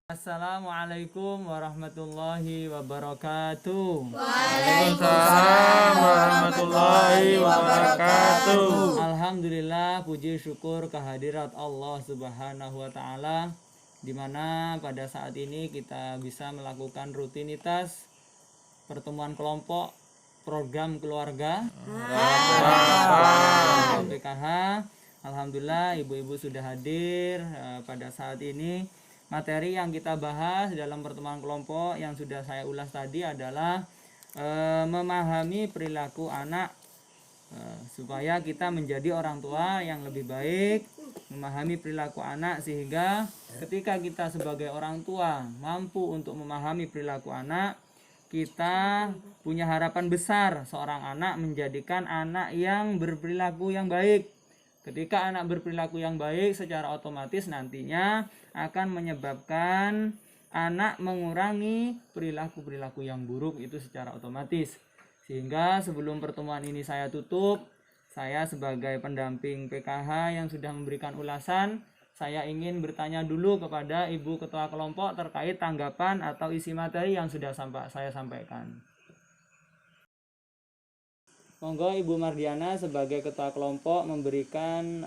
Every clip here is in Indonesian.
Assalamualaikum warahmatullahi wabarakatuh. Waalaikumsalam warahmatullahi wabarakatuh. Alhamdulillah, puji syukur kehadirat Allah Subhanahu wa taala, di mana pada saat ini kita bisa melakukan rutinitas pertemuan kelompok program keluarga PKH. Alhamdulillah, ibu-ibu sudah hadir pada saat ini. Materi yang kita bahas dalam pertemuan kelompok yang sudah saya ulas tadi adalah memahami perilaku anak, supaya kita menjadi orang tua yang lebih baik, memahami perilaku anak, sehingga ketika kita sebagai orang tua mampu untuk memahami perilaku anak, kita punya harapan besar seorang anak menjadikan anak yang berperilaku yang baik. Ketika anak berperilaku yang baik, secara otomatis nantinya akan menyebabkan anak mengurangi perilaku-perilaku yang buruk itu secara otomatis. Sehingga sebelum pertemuan ini saya tutup, saya sebagai pendamping PKH yang sudah memberikan ulasan, saya ingin bertanya dulu kepada Ibu Ketua Kelompok terkait tanggapan atau isi materi yang sudah saya sampaikan. Monggo Ibu Mardiana sebagai Ketua Kelompok memberikan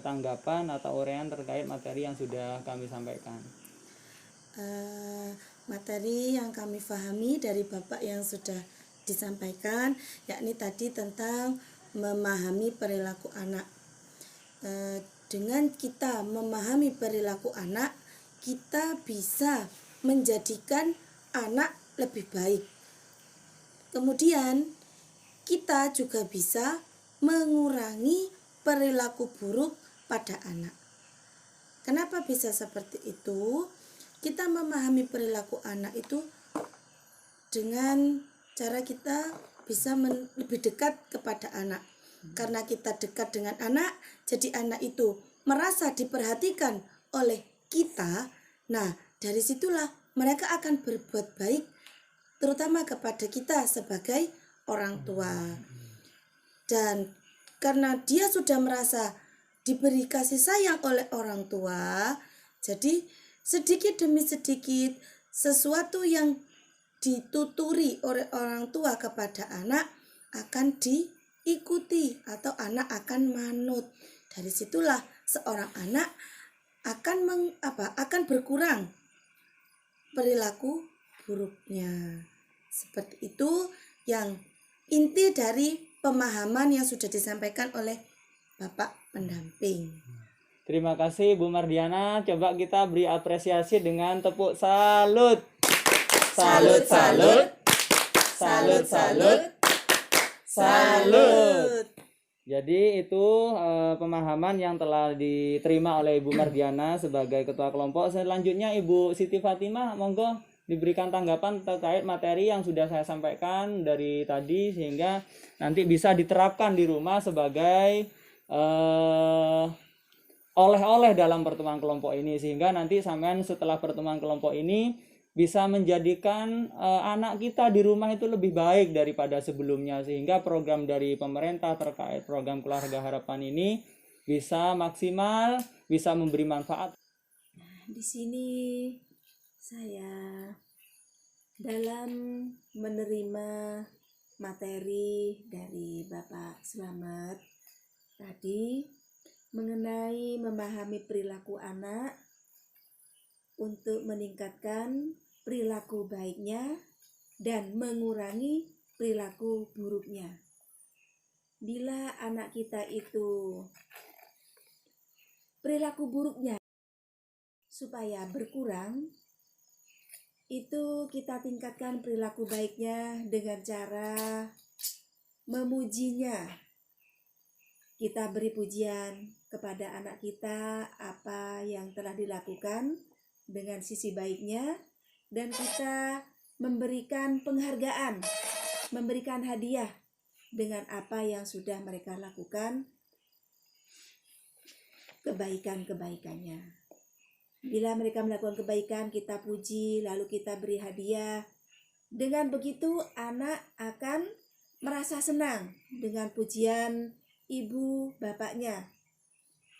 tanggapan atau uraian terkait materi yang sudah kami sampaikan. Materi yang kami pahami dari Bapak yang sudah disampaikan, yakni tadi tentang memahami perilaku anak. Dengan kita memahami perilaku anak, kita bisa menjadikan anak lebih baik. Kemudian kita juga bisa mengurangi perilaku buruk pada anak. Kenapa bisa seperti itu? Kita memahami perilaku anak itu dengan cara kita bisa lebih dekat kepada anak. Karena kita dekat dengan anak, jadi anak itu merasa diperhatikan oleh kita. Nah, dari situlah mereka akan berbuat baik, terutama kepada kita sebagai orang tua. Dan karena dia sudah merasa diberi kasih sayang oleh orang tua, jadi sedikit demi sedikit sesuatu yang dituturi oleh orang tua kepada anak akan diikuti atau anak akan manut. Dari situlah seorang anak akan berkurang perilaku buruknya. Seperti itu yang inti dari pemahaman yang sudah disampaikan oleh Bapak pendamping. Terima kasih Bu Mardiana. Coba kita beri apresiasi dengan tepuk salut. Salut, salut. Salut, salut. Salut. Jadi itu pemahaman yang telah diterima oleh Ibu Mardiana sebagai Ketua Kelompok. Selanjutnya Ibu Siti Fatimah, monggo diberikan tanggapan terkait materi yang sudah saya sampaikan dari tadi, sehingga nanti bisa diterapkan di rumah sebagai oleh-oleh dalam pertemuan kelompok ini, sehingga nanti sampean setelah pertemuan kelompok ini bisa menjadikan anak kita di rumah itu lebih baik daripada sebelumnya, sehingga program dari pemerintah terkait program Keluarga Harapan ini bisa maksimal, bisa memberi manfaat. Di sini saya dalam menerima materi dari Bapak Slamet tadi mengenai memahami perilaku anak untuk meningkatkan perilaku baiknya dan mengurangi perilaku buruknya. Bila anak kita itu perilaku buruknya supaya berkurang, itu kita tingkatkan perilaku baiknya dengan cara memujinya. Kita beri pujian kepada anak kita apa yang telah dilakukan dengan sisi baiknya, dan kita memberikan penghargaan, memberikan hadiah dengan apa yang sudah mereka lakukan, kebaikan-kebaikannya. Bila mereka melakukan kebaikan, kita puji, lalu kita beri hadiah. Dengan begitu, anak akan merasa senang dengan pujian ibu bapaknya.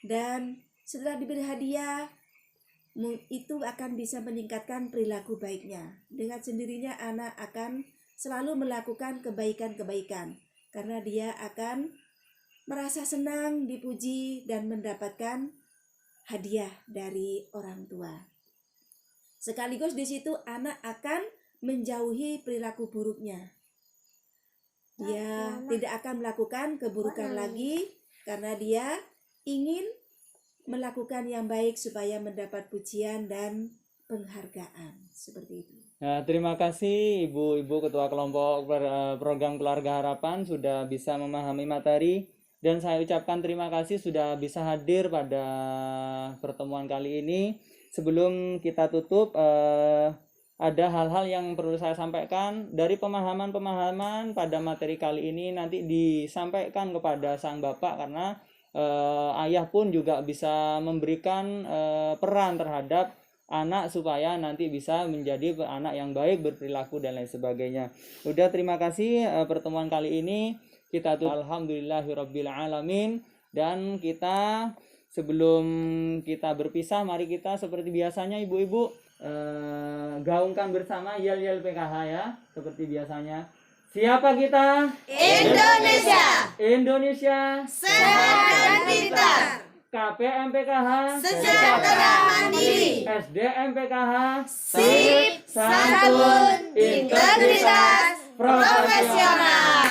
dan setelah diberi hadiah itu akan bisa meningkatkan perilaku baiknya. Dengan sendirinya anak akan selalu melakukan kebaikan-kebaikan karena dia akan merasa senang, dipuji, dan mendapatkan hadiah dari orang tua. Sekaligus di situ anak akan menjauhi perilaku buruknya. Dia tidak akan melakukan keburukan lagi karena dia ingin melakukan yang baik supaya mendapat pujian dan penghargaan. Seperti itu. Nah, terima kasih Ibu-Ibu Ketua Kelompok Program Keluarga Harapan sudah bisa memahami materi, dan saya ucapkan terima kasih sudah bisa hadir pada pertemuan kali ini. Sebelum kita tutup, ada hal-hal yang perlu saya sampaikan. Dari pemahaman-pemahaman pada materi kali ini nanti disampaikan kepada sang bapak, karena ayah pun juga bisa memberikan peran terhadap anak supaya nanti bisa menjadi anak yang baik, berperilaku dan lain sebagainya. Udah, terima kasih pertemuan kali ini kita tuh alhamdulillahirabbil alamin. Dan kita sebelum kita berpisah, mari kita seperti biasanya ibu-ibu gaungkan bersama yel-yel PKH ya, seperti biasanya. Siapa kita? Indonesia, Indonesia sehat dan pintar. KPM PKH Sejahtera mandiri. SDM PKH Sip, santun, integritas, profesional.